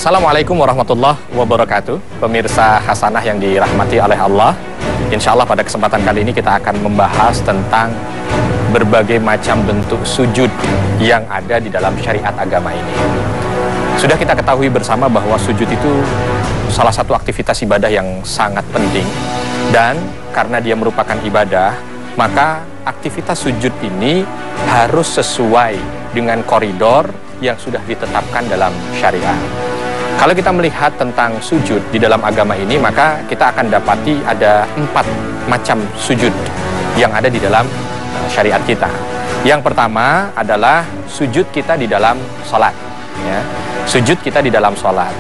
Assalamualaikum warahmatullahi wabarakatuh. Pemirsa Hasanah yang dirahmati oleh Allah, insya Allah pada kesempatan kali ini kita akan membahas tentang berbagai macam bentuk sujud yang ada di dalam syariat agama ini. Sudah kita ketahui bersama bahwa sujud itu salah satu aktivitas ibadah yang sangat penting, dan karena dia merupakan ibadah, maka aktivitas sujud ini harus sesuai dengan koridor yang sudah ditetapkan dalam syariat. Kalau kita melihat tentang sujud di dalam agama ini, maka kita akan dapati ada 4 macam sujud yang ada di dalam syariat kita. Yang pertama adalah sujud kita di dalam sholat, ya. Sujud kita di dalam sholat.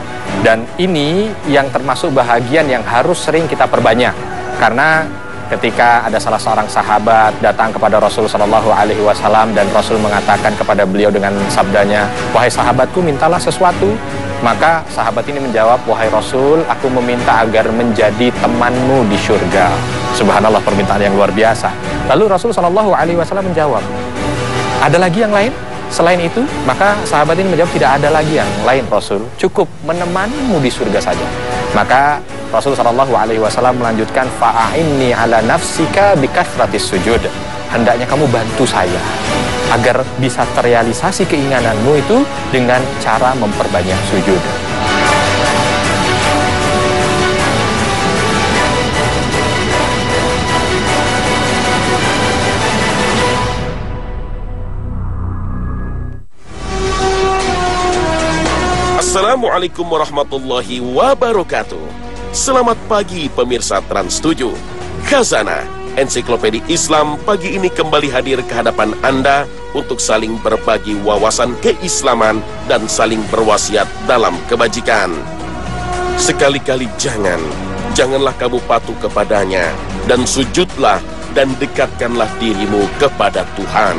Dan ini yang termasuk bahagian yang harus sering kita perbanyak, karena ketika ada salah seorang sahabat datang kepada Rasul Shallallahu Alaihi Wasallam dan Rasul mengatakan kepada beliau dengan sabdanya, "Wahai sahabatku, mintalah sesuatu." Maka sahabat ini menjawab, "Wahai Rasul, aku meminta agar menjadi temanmu di surga." Subhanallah, permintaan yang luar biasa. Lalu Rasul Shallallahu Alaihi Wasallam menjawab, "Ada lagi yang lain selain itu?" Maka sahabat ini menjawab, "Tidak ada lagi yang lain, Rasul. Cukup menemanimu di surga saja." Maka Rasul Shallallahu Alaihi Wasallam melanjutkan, "Fa'inni ala nafsika bikathratis sujud." Hendaknya kamu bantu saya agar bisa terrealisasi keinginanmu itu dengan cara memperbanyak sujud. Assalamualaikum warahmatullahi wabarakatuh. Selamat pagi pemirsa Trans 7. Khazanah Ensiklopedia Islam pagi ini kembali hadir ke hadapan Anda untuk saling berbagi wawasan keislaman dan saling berwasiat dalam kebajikan. Sekali-kali janganlah kamu patuh kepadanya, dan sujudlah dan dekatkanlah dirimu kepada Tuhan.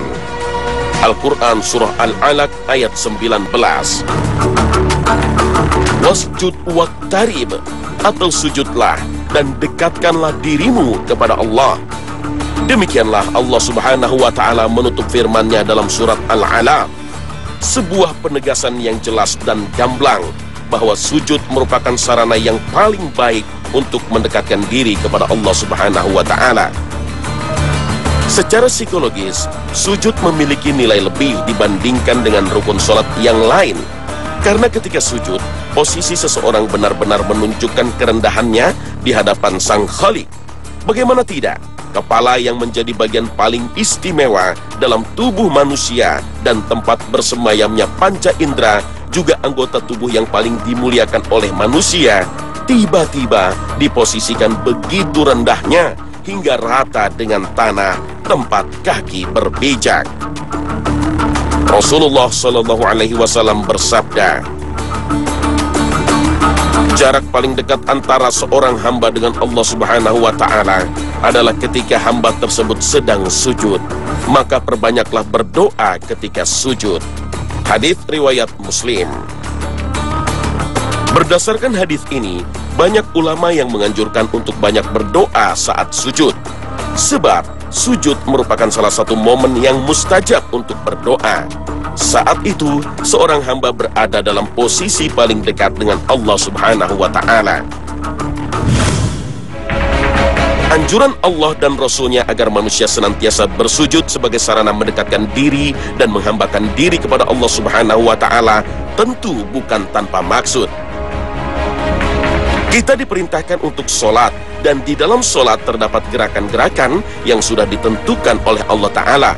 Al-Quran Surah Al-Alaq ayat 19. Wasjud waqtarib, atau sujudlah dan dekatkanlah dirimu kepada Allah. Demikianlah Allah Subhanahu wa Ta'ala menutup firman-Nya dalam surat Al-Alaq. Sebuah penegasan yang jelas dan gamblang bahwa sujud merupakan sarana yang paling baik untuk mendekatkan diri kepada Allah Subhanahu wa Ta'ala. Secara psikologis, sujud memiliki nilai lebih dibandingkan dengan rukun sholat yang lain. Karena ketika sujud, posisi seseorang benar-benar menunjukkan kerendahannya di hadapan Sang Khalik. Bagaimana tidak? Kepala yang menjadi bagian paling istimewa dalam tubuh manusia dan tempat bersemayamnya panca indera, juga anggota tubuh yang paling dimuliakan oleh manusia, tiba-tiba diposisikan begitu rendahnya hingga rata dengan tanah tempat kaki berpijak. Rasulullah Shallallahu Alaihi Wasallam bersabda, jarak paling dekat antara seorang hamba dengan Allah Subhanahu wa Ta'ala adalah ketika hamba tersebut sedang sujud. Maka perbanyaklah berdoa ketika sujud. Hadits riwayat Muslim. Berdasarkan hadits ini, banyak ulama yang menganjurkan untuk banyak berdoa saat sujud. Sebab sujud merupakan salah satu momen yang mustajab untuk berdoa. Saat itu, seorang hamba berada dalam posisi paling dekat dengan Allah Subhanahu wa Ta'ala. Anjuran Allah dan Rasul-Nya agar manusia senantiasa bersujud sebagai sarana mendekatkan diri dan menghambakan diri kepada Allah Subhanahu wa Ta'ala tentu bukan tanpa maksud. Kita diperintahkan untuk sholat, dan di dalam sholat terdapat gerakan-gerakan yang sudah ditentukan oleh Allah Ta'ala.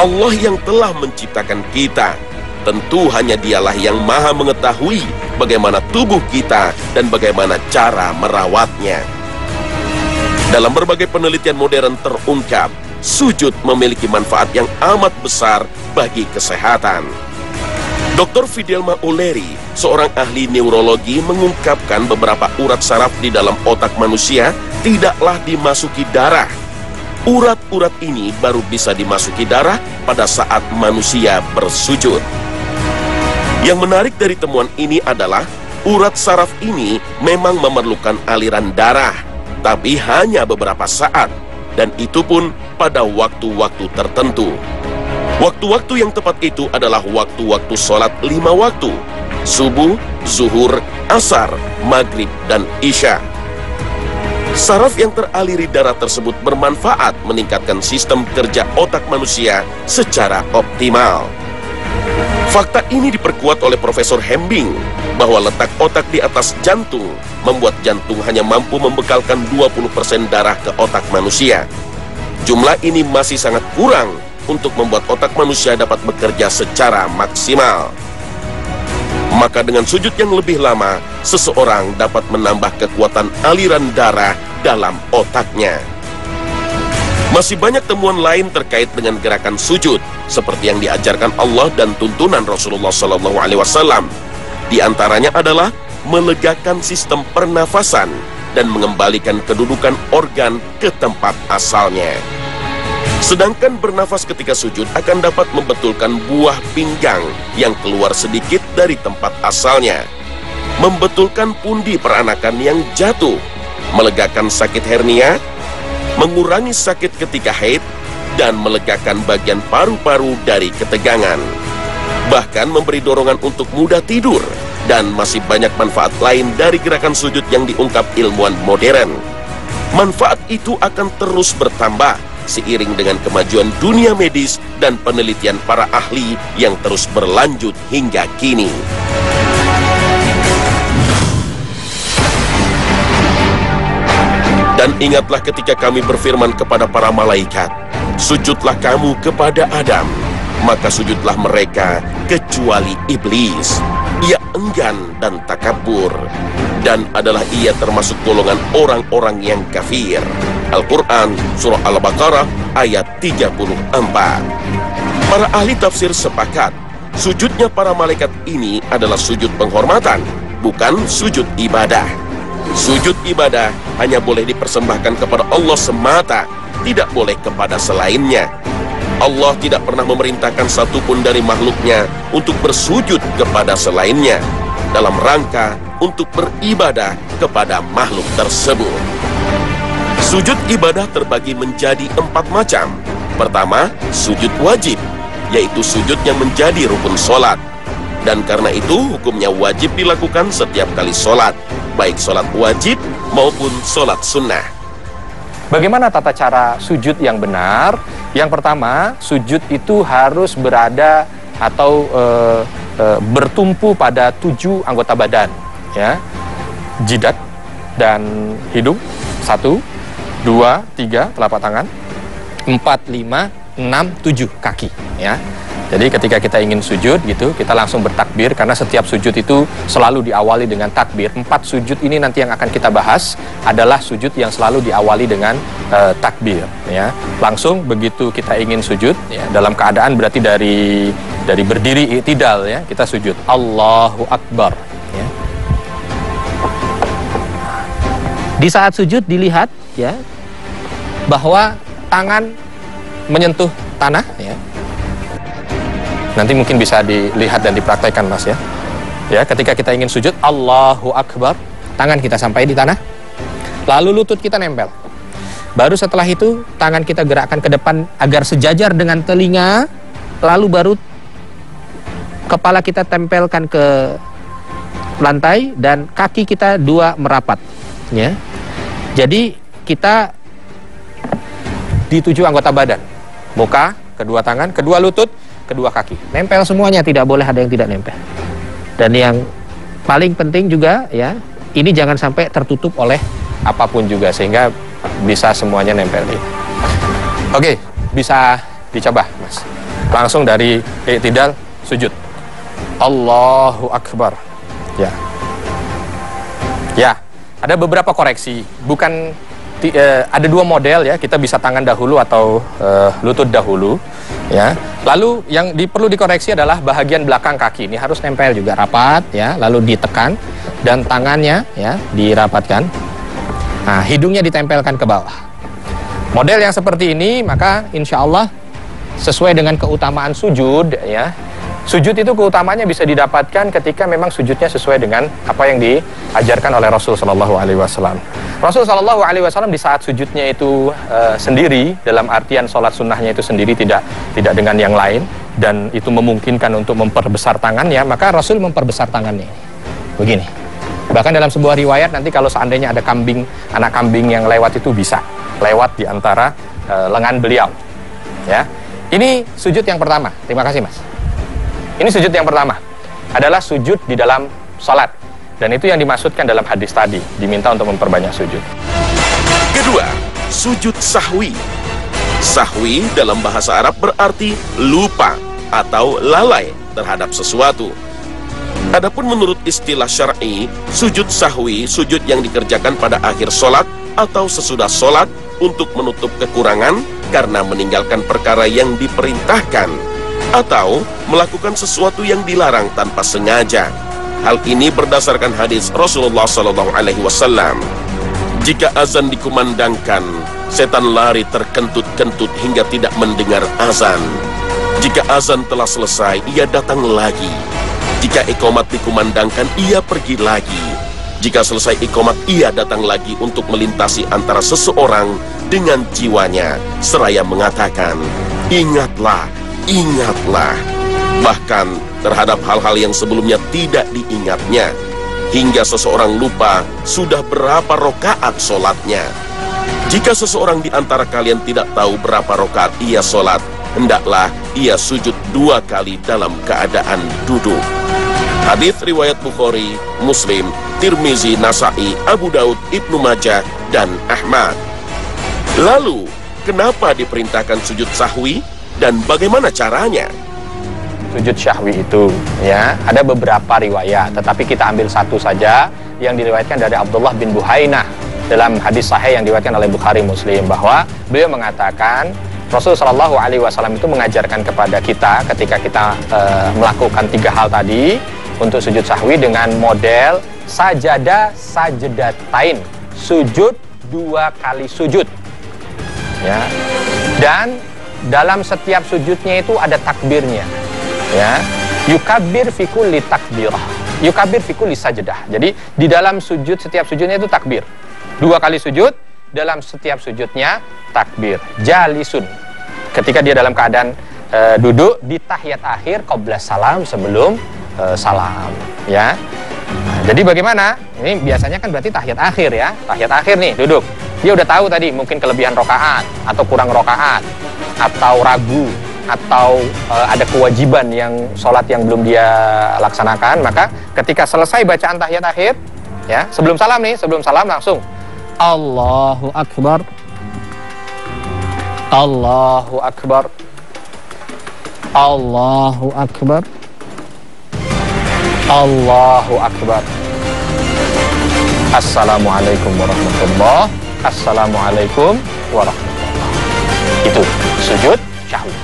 Allah yang telah menciptakan kita, tentu hanya Dialah yang maha mengetahui bagaimana tubuh kita dan bagaimana cara merawatnya. Dalam berbagai penelitian modern terungkap, sujud memiliki manfaat yang amat besar bagi kesehatan. Dr. Fidelma O'Leary, seorang ahli neurologi, mengungkapkan beberapa urat saraf di dalam otak manusia tidaklah dimasuki darah. Urat-urat ini baru bisa dimasuki darah pada saat manusia bersujud. Yang menarik dari temuan ini adalah urat saraf ini memang memerlukan aliran darah, tapi hanya beberapa saat, dan itu pun pada waktu-waktu tertentu. Waktu-waktu yang tepat itu adalah waktu-waktu sholat 5 waktu. subuh, zuhur, asar, maghrib, dan isya. Saraf yang teraliri darah tersebut bermanfaat meningkatkan sistem kerja otak manusia secara optimal. Fakta ini diperkuat oleh Profesor Hembing bahwa letak otak di atas jantung membuat jantung hanya mampu membekalkan 20% darah ke otak manusia. Jumlah ini masih sangat kurang untuk membuat otak manusia dapat bekerja secara maksimal. Maka dengan sujud yang lebih lama, seseorang dapat menambah kekuatan aliran darah dalam otaknya. Masih banyak temuan lain terkait dengan gerakan sujud, seperti yang diajarkan Allah dan tuntunan Rasulullah SAW. Di antaranya adalah melegakan sistem pernafasan dan mengembalikan kedudukan organ ke tempat asalnya. Sedangkan bernafas ketika sujud akan dapat membetulkan buah pinggang yang keluar sedikit dari tempat asalnya, membetulkan pundi peranakan yang jatuh, melegakan sakit hernia, mengurangi sakit ketika haid, dan melegakan bagian paru-paru dari ketegangan. Bahkan memberi dorongan untuk mudah tidur, dan masih banyak manfaat lain dari gerakan sujud yang diungkap ilmuwan modern. Manfaat itu akan terus bertambah seiring dengan kemajuan dunia medis dan penelitian para ahli yang terus berlanjut hingga kini. Dan ingatlah ketika kami berfirman kepada para malaikat, sujudlah kamu kepada Adam, maka sujudlah mereka kecuali iblis. Ia enggan dan takabur, dan adalah ia termasuk golongan orang-orang yang kafir. Al-Quran Surah Al-Baqarah ayat 34. Para ahli tafsir sepakat, sujudnya para malaikat ini adalah sujud penghormatan, bukan sujud ibadah. Sujud ibadah hanya boleh dipersembahkan kepada Allah semata, tidak boleh kepada selainnya. Allah tidak pernah memerintahkan satupun dari makhluknya untuk bersujud kepada selainnya, dalam rangka untuk beribadah kepada makhluk tersebut. Sujud ibadah terbagi menjadi 4 macam. Pertama, sujud wajib, yaitu sujud yang menjadi rukun sholat. Dan karena itu hukumnya wajib dilakukan setiap kali sholat, baik sholat wajib maupun sholat sunnah. Bagaimana tata cara sujud yang benar? Yang pertama, sujud itu harus berada atau bertumpu pada 7 anggota badan, ya. Jidat dan hidung, 1, 2, 3 telapak tangan, 4, 5, 6, 7 kaki, ya. Jadi ketika kita ingin sujud gitu, kita langsung bertakbir, karena setiap sujud itu selalu diawali dengan takbir. 4 sujud ini nanti yang akan kita bahas adalah sujud yang selalu diawali dengan takbir, ya. Langsung begitu kita ingin sujud, ya, dalam keadaan berarti dari berdiri i'tidal, ya, kita sujud Allahu Akbar, ya. Di saat sujud dilihat, ya, bahwa tangan menyentuh tanah, ya. Nanti mungkin bisa dilihat dan dipraktekkan, Mas, ya. Ya, ketika kita ingin sujud Allahu Akbar, tangan kita sampai di tanah, lalu lutut kita nempel. Baru setelah itu tangan kita gerakkan ke depan agar sejajar dengan telinga, lalu baru kepala kita tempelkan ke lantai dan kaki kita 2 merapat, ya. Jadi kita di 7 anggota badan, muka, kedua tangan, kedua lutut, kedua kaki, nempel semuanya, tidak boleh ada yang tidak nempel. Dan yang paling penting juga, ya, ini jangan sampai tertutup oleh apapun juga, sehingga bisa semuanya nempel. Oke, bisa dicoba, Mas. Langsung dari i'tidal sujud Allahu Akbar, ya. Ya, ada beberapa koreksi, bukan ada 2 model, ya. Kita bisa tangan dahulu atau lutut dahulu, ya. Lalu yang perlu dikoreksi adalah bahagian belakang kaki ini harus nempel juga rapat, ya. Lalu ditekan dan tangannya, ya, dirapatkan. Nah, hidungnya ditempelkan ke bawah. Model yang seperti ini maka insya Allah sesuai dengan keutamaan sujud, ya. Sujud itu keutamanya bisa didapatkan ketika memang sujudnya sesuai dengan apa yang diajarkan oleh Rasul Shallallahu Alaihi Wasallam. Rasul Shallallahu Alaihi Wasallam di saat sujudnya itu sendiri, dalam artian sholat sunnahnya itu sendiri, tidak dengan yang lain, dan itu memungkinkan untuk memperbesar tangannya, maka Rasul memperbesar tangannya. Begini. Bahkan dalam sebuah riwayat nanti kalau seandainya ada kambing, anak kambing yang lewat itu bisa lewat di antara lengan beliau. Ya. Ini sujud yang pertama. Terima kasih, Mas. Ini sujud yang pertama. Adalah sujud di dalam salat. Dan itu yang dimaksudkan dalam hadis tadi, diminta untuk memperbanyak sujud. Kedua, sujud sahwi. Sahwi dalam bahasa Arab berarti lupa atau lalai terhadap sesuatu. Adapun menurut istilah syar'i, sujud sahwi sujud yang dikerjakan pada akhir solat atau sesudah solat untuk menutup kekurangan karena meninggalkan perkara yang diperintahkan atau melakukan sesuatu yang dilarang tanpa sengaja. Hal ini berdasarkan hadis Rasulullah SAW. Jika azan dikumandangkan, setan lari terkentut-kentut hingga tidak mendengar azan. Jika azan telah selesai, ia datang lagi. Jika iqamat dikumandangkan, ia pergi lagi. Jika selesai iqamat, ia datang lagi untuk melintasi antara seseorang dengan jiwanya, seraya mengatakan, "Ingatlah, ingatlah." Bahkan terhadap hal-hal yang sebelumnya tidak diingatnya, hingga seseorang lupa sudah berapa rakaat solatnya. Jika seseorang di antara kalian tidak tahu berapa rakaat ia solat, hendaklah ia sujud 2 kali dalam keadaan duduk. Hadis riwayat Bukhari, Muslim, Tirmizi, Nasa'i, Abu Daud, Ibnu Majah, dan Ahmad. Lalu, kenapa diperintahkan sujud sahwi dan bagaimana caranya? Sujud syahwi itu, ya, ada beberapa riwayat, tetapi kita ambil satu saja yang diriwayatkan dari Abdullah bin Buhainah dalam hadis sahih yang diriwayatkan oleh Bukhari Muslim, bahwa beliau mengatakan Rasulullah SAW itu mengajarkan kepada kita ketika kita melakukan 3 hal tadi untuk sujud sahwi dengan model sajada sajdatain, sujud 2 kali sujud, ya, dan dalam setiap sujudnya itu ada takbirnya. Ya, yukabbir fi kulli takbirah, yukabbir fi kulli sajdah. Jadi di dalam sujud, setiap sujudnya itu takbir. 2 kali sujud, dalam setiap sujudnya takbir. Jalisun, ketika dia dalam keadaan duduk, di tahiyat akhir qabla salam, sebelum salam, ya. Nah, jadi bagaimana? Ini biasanya kan berarti tahiyat akhir, ya. Tahiyat akhir nih, duduk. Dia udah tahu tadi mungkin kelebihan rokaat atau kurang rokaat atau ragu atau ada kewajiban yang sholat yang belum dia laksanakan, maka ketika selesai bacaan tahiyat akhir, ya, sebelum salam nih, sebelum salam langsung Allahu Akbar, Allahu Akbar, Allahu Akbar, Allahu Akbar, Assalamualaikum warahmatullahi, Assalamualaikum warahmatullahi. Itu sujud syahwi.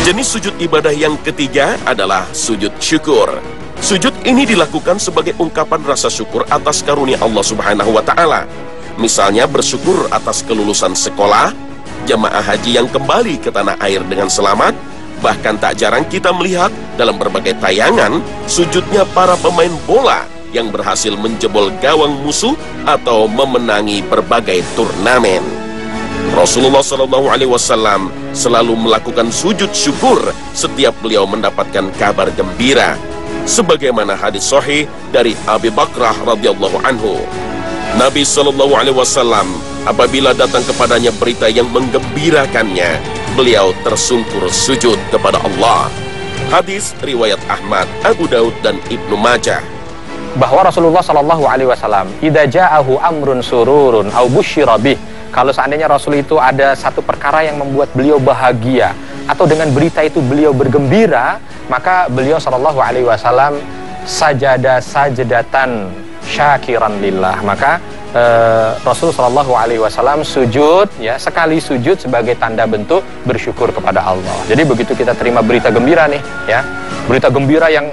Jenis sujud ibadah yang ketiga adalah sujud syukur. Sujud ini dilakukan sebagai ungkapan rasa syukur atas karunia Allah Subhanahu wa Ta'ala. Misalnya bersyukur atas kelulusan sekolah, jamaah haji yang kembali ke tanah air dengan selamat. Bahkan tak jarang kita melihat dalam berbagai tayangan sujudnya para pemain bola yang berhasil menjebol gawang musuh atau memenangi berbagai turnamen. Rasulullah SAW selalu melakukan sujud syukur setiap beliau mendapatkan kabar gembira, sebagaimana hadis sahih dari Abi Bakrah radhiyallahu anhu. Nabi SAW apabila datang kepadanya berita yang menggembirakannya, beliau tersungkur sujud kepada Allah. Hadis riwayat Ahmad, Abu Daud, dan Ibnu Majah. Bahwa Rasulullah SAW, idza ja'ahu amrun sururun au busyira bih, kalau seandainya Rasul itu ada satu perkara yang membuat beliau bahagia atau dengan berita itu beliau bergembira, maka beliau SAW sajada sajdatan syakiran lillah. Maka Rasul SAW sujud, ya, sekali sujud sebagai tanda bentuk bersyukur kepada Allah. Jadi begitu kita terima berita gembira nih, ya, berita gembira yang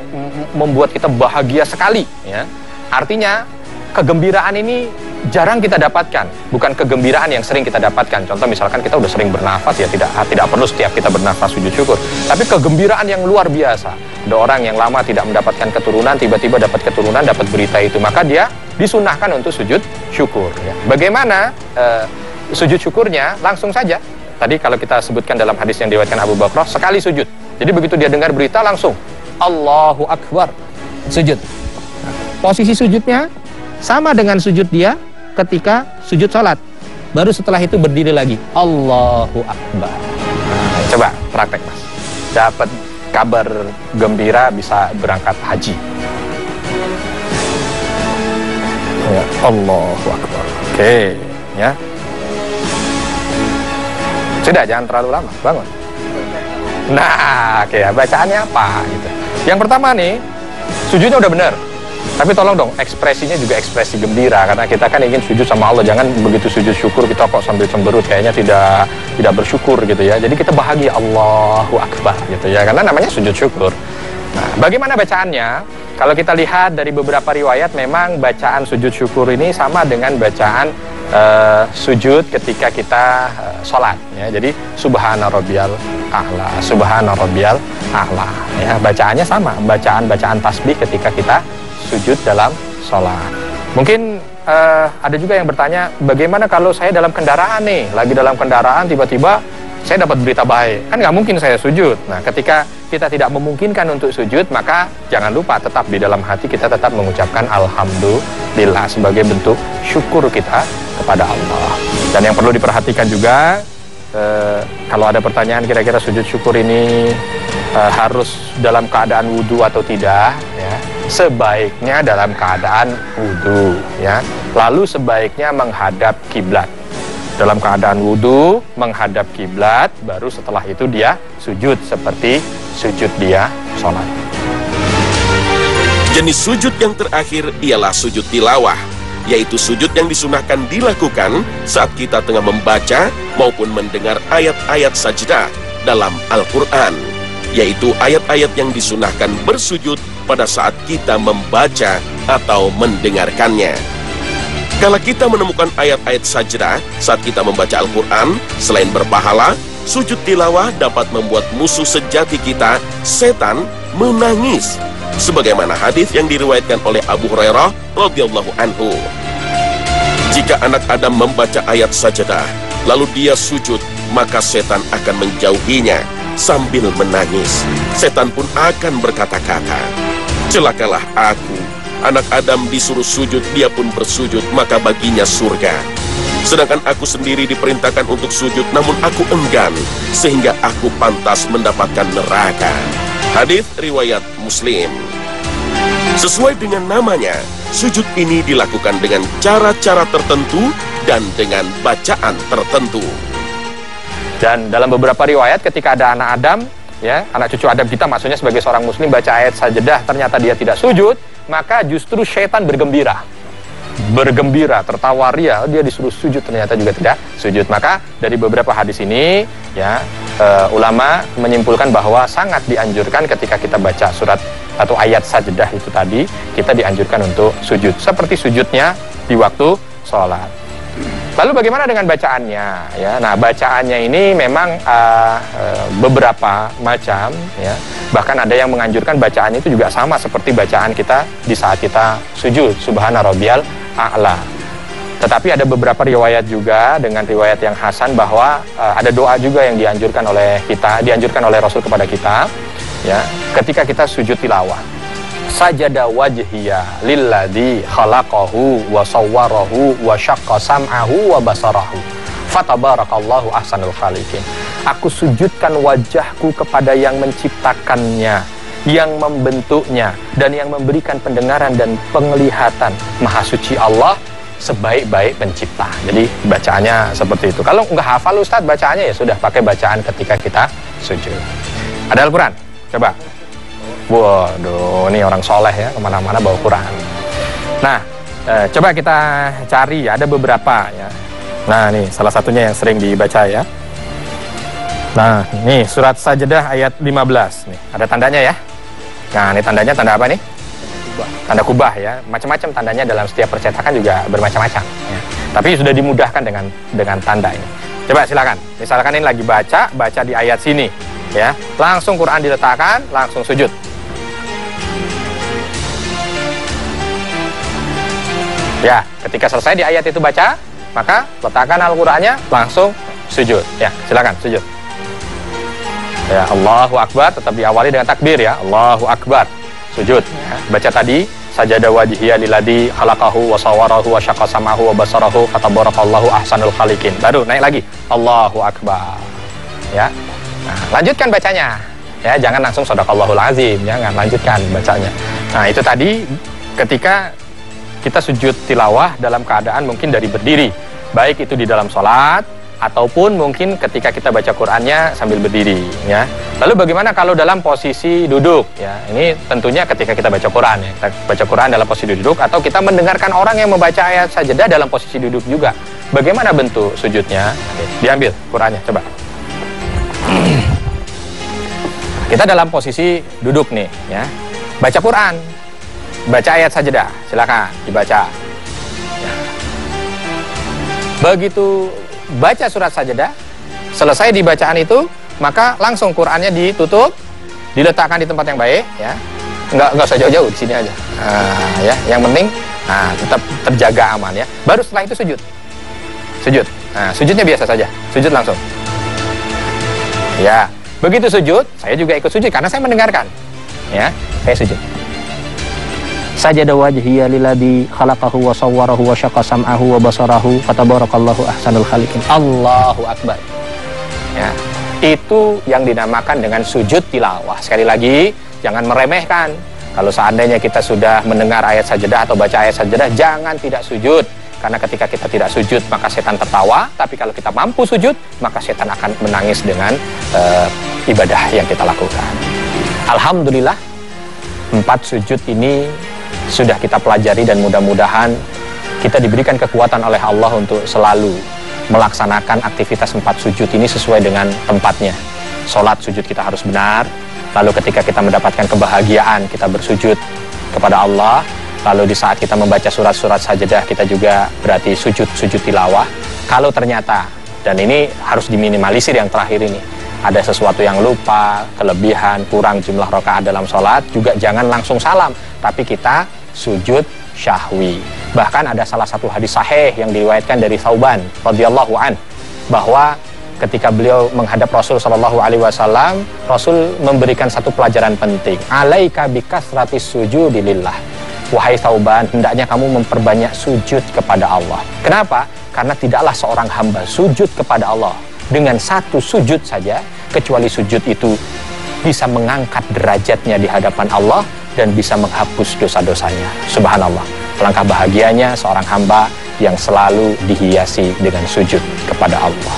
membuat kita bahagia sekali, ya, artinya kegembiraan ini jarang kita dapatkan, bukan kegembiraan yang sering kita dapatkan. Contoh misalkan kita udah sering bernafas, ya tidak perlu setiap kita bernafas sujud syukur. Tapi kegembiraan yang luar biasa. Ada orang yang lama tidak mendapatkan keturunan, tiba-tiba dapat keturunan, dapat berita itu, maka dia disunahkan untuk sujud syukur, ya. Bagaimana sujud syukurnya? Langsung saja. Tadi kalau kita sebutkan dalam hadis yang diriwayatkan Abu Bakrah, sekali sujud. Jadi begitu dia dengar berita langsung Allahu Akbar, sujud. Nah, posisi sujudnya sama dengan sujud dia ketika sujud sholat. Baru setelah itu berdiri lagi, Allahu Akbar. Nah, coba praktek Mas. Dapat kabar gembira bisa berangkat haji. Ya, Allahu Akbar. Oke, ya. Sudah, jangan terlalu lama, bangun. Nah, oke, ya, bacaannya apa gitu. Yang pertama nih, sujudnya udah benar. Tapi tolong dong, ekspresinya juga ekspresi gembira, karena kita kan ingin sujud sama Allah. Jangan begitu sujud syukur kita kok sambil cemberut, kayaknya tidak bersyukur gitu ya. Jadi kita bahagia, Allahu Akbar gitu ya, karena namanya sujud syukur. Nah, bagaimana bacaannya? Kalau kita lihat dari beberapa riwayat, memang bacaan sujud syukur ini sama dengan bacaan sujud ketika kita sholat ya. Jadi subhana rabbiyal a'la, subhana rabbiyal a'la ya, bacaannya sama, bacaan tasbih ketika kita sujud dalam sholat. Mungkin ada juga yang bertanya, bagaimana kalau saya dalam kendaraan nih, lagi dalam kendaraan tiba-tiba saya dapat berita baik, kan nggak mungkin saya sujud. Nah, ketika kita tidak memungkinkan untuk sujud, maka jangan lupa tetap di dalam hati kita tetap mengucapkan alhamdulillah sebagai bentuk syukur kita kepada Allah. Dan yang perlu diperhatikan juga, kalau ada pertanyaan kira-kira sujud syukur ini harus dalam keadaan wudhu atau tidak ya, sebaiknya dalam keadaan wudhu ya. Lalu sebaiknya menghadap kiblat. Dalam keadaan wudhu menghadap kiblat, baru setelah itu dia sujud seperti sujud dia sholat. Jenis sujud yang terakhir ialah sujud tilawah, yaitu sujud yang disunahkan dilakukan saat kita tengah membaca maupun mendengar ayat-ayat sajdah dalam Al-Quran, yaitu ayat-ayat yang disunahkan bersujud pada saat kita membaca atau mendengarkannya. Kalau kita menemukan ayat-ayat sajdah saat kita membaca Al-Quran, selain berpahala, sujud tilawah dapat membuat musuh sejati kita, setan, menangis. Sebagaimana hadis yang diriwayatkan oleh Abu Hurairah radhiyallahu anhu. Jika anak Adam membaca ayat sajdah, lalu dia sujud, maka setan akan menjauhinya sambil menangis. Setan pun akan berkata-kata, celakalah aku. Anak Adam disuruh sujud, dia pun bersujud, maka baginya surga. Sedangkan aku sendiri diperintahkan untuk sujud, namun aku enggan, sehingga aku pantas mendapatkan neraka. Hadis riwayat Muslim. Sesuai dengan namanya, sujud ini dilakukan dengan cara-cara tertentu dan dengan bacaan tertentu. Dan dalam beberapa riwayat ketika ada anak Adam, ya, anak cucu Adam kita, maksudnya sebagai seorang muslim, baca ayat sajdah ternyata dia tidak sujud, maka justru syaitan bergembira, tertawa ria, dia disuruh sujud ternyata juga tidak sujud. Maka dari beberapa hadis ini ya, ulama menyimpulkan bahwa sangat dianjurkan ketika kita baca surat atau ayat sajdah itu tadi, kita dianjurkan untuk sujud seperti sujudnya di waktu sholat. Lalu bagaimana dengan bacaannya ya? Nah, bacaannya ini memang beberapa macam ya. Bahkan ada yang menganjurkan bacaan itu juga sama seperti bacaan kita di saat kita sujud, subhana rabbiyal a'la. Tetapi ada beberapa riwayat juga dengan riwayat yang hasan bahwa ada doa juga yang dianjurkan oleh Rasul kepada kita ya, ketika kita sujud tilawah. Sajada wajhiya lilladzi khalaqahu wa sawwarahu wa syaqqa sam'ahu wa basarahu fatabarakallahu ahsanul khaliqin. Aku sujudkan wajahku kepada yang menciptakannya, yang membentuknya, dan yang memberikan pendengaran dan penglihatan. Maha suci Allah, sebaik-baik pencipta. Jadi bacaannya seperti itu. Kalau nggak hafal Ustadz bacaannya, ya sudah pakai bacaan ketika kita sujud. Ada Al-Quran? Coba. Waduh, ini orang soleh ya, kemana-mana bawa Quran. Nah, coba kita cari, ada beberapa ya. Nah, ini salah satunya yang sering dibaca ya. Nah, ini surat Sajdah ayat 15 nih. Ada tandanya ya. Nah, ini tandanya tanda apa nih? Tanda kubah ya. Macam-macam tandanya dalam setiap percetakan juga bermacam-macam ya. Tapi sudah dimudahkan dengan tanda ini. Coba silakan. Misalkan ini lagi baca di ayat sini ya. Langsung Quran diletakkan, langsung sujud. Ya, ketika selesai di ayat itu baca, maka letakkan Al-Qur'annya, langsung sujud. Ya, silakan sujud. Ya, Allahu Akbar tetap diawali dengan takbir ya. Allahu Akbar. Sujud. Ya. Baca tadi sajada wajhiya lilladzi khalaqahu wa sawwarahu wa syaqqa sam'ahu wa basarahu fatabarakallahu ahsanul khaliqin. Baru naik lagi. Allahu Akbar. Ya. Nah, lanjutkan bacanya. Ya, jangan langsung shadaqallahul azim, jangan lanjutkan bacanya. Nah, itu tadi ketika kita sujud tilawah dalam keadaan mungkin dari berdiri, baik itu di dalam sholat ataupun mungkin ketika kita baca Qur'annya sambil berdiri, ya. Lalu bagaimana kalau dalam posisi duduk, ya? Ini tentunya ketika kita baca Qur'an, ya. Kita baca Qur'an dalam posisi duduk atau kita mendengarkan orang yang membaca ayat sajadah dalam posisi duduk juga. Bagaimana bentuk sujudnya? Oke, diambil Qur'annya, coba. Kita dalam posisi duduk nih, ya. Baca Qur'an, baca ayat sajadah, silakan dibaca. Ya. Begitu baca surat sajadah, selesai di bacaan itu, maka langsung Qur'annya ditutup, diletakkan di tempat yang baik, ya. Nggak usah jauh-jauh, di sini aja. Ya, yang penting tetap terjaga aman, ya. Baru setelah itu sujud. Sujud. Nah, sujudnya biasa saja, sujud langsung. Ya, begitu sujud, saya juga ikut sujud karena saya mendengarkan. Ya, saya sujud. Sajada wajhiya lilladzi khalaqahu wa sawwarahu wa syaqqa sam'ahu wa basarahu fatabarakallahu ahsanul khaliqin. Allahu Akbar. Ya, itu yang dinamakan dengan sujud tilawah. Sekali lagi, jangan meremehkan. Kalau seandainya kita sudah mendengar ayat sajadah atau baca ayat sajadah, jangan tidak sujud. Karena ketika kita tidak sujud, maka setan tertawa. Tapi kalau kita mampu sujud, maka setan akan menangis dengan ibadah yang kita lakukan. Alhamdulillah, 4 sujud ini sudah kita pelajari dan mudah-mudahan kita diberikan kekuatan oleh Allah untuk selalu melaksanakan aktivitas 4 sujud ini sesuai dengan tempatnya. Sholat sujud kita harus benar, lalu ketika kita mendapatkan kebahagiaan kita bersujud kepada Allah, lalu di saat kita membaca surat-surat sajadah kita juga berarti sujud tilawah. Kalau ternyata, dan ini harus diminimalisir yang terakhir ini, ada sesuatu yang lupa, kelebihan, kurang jumlah rakaat dalam sholat, juga jangan langsung salam, tapi kita sujud syahwi. Bahkan ada salah satu hadis sahih yang diriwayatkan dari Thauban radhiyallahu an, bahwa ketika beliau menghadap Rasul sallallahu alaihi wasallam, Rasul memberikan satu pelajaran penting. Alaika bikasratis sujudi lillah. Wahai Thauban, hendaknya kamu memperbanyak sujud kepada Allah. Kenapa? Karena tidaklah seorang hamba sujud kepada Allah dengan satu sujud saja, kecuali sujud itu bisa mengangkat derajatnya di hadapan Allah dan bisa menghapus dosa-dosanya. Subhanallah, alangkah bahagianya seorang hamba yang selalu dihiasi dengan sujud kepada Allah.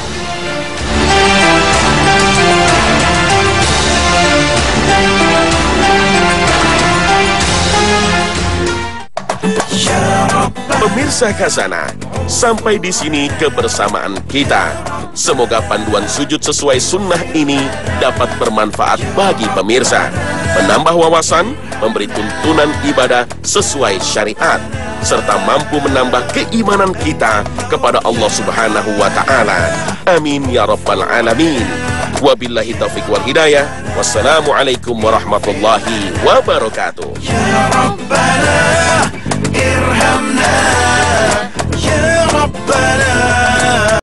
Pemirsa Khazanah, sampai di sini kebersamaan kita. Semoga panduan sujud sesuai sunnah ini dapat bermanfaat bagi pemirsa, menambah wawasan, memberi tuntunan ibadah sesuai syariat, serta mampu menambah keimanan kita kepada Allah Subhanahu wa Ta'ala. Amin ya Rabbal Alamin. Wabillahi taufiq wal hidayah. Wassalamualaikum warahmatullahi wabarakatuh. Ya Rabbana irhamna.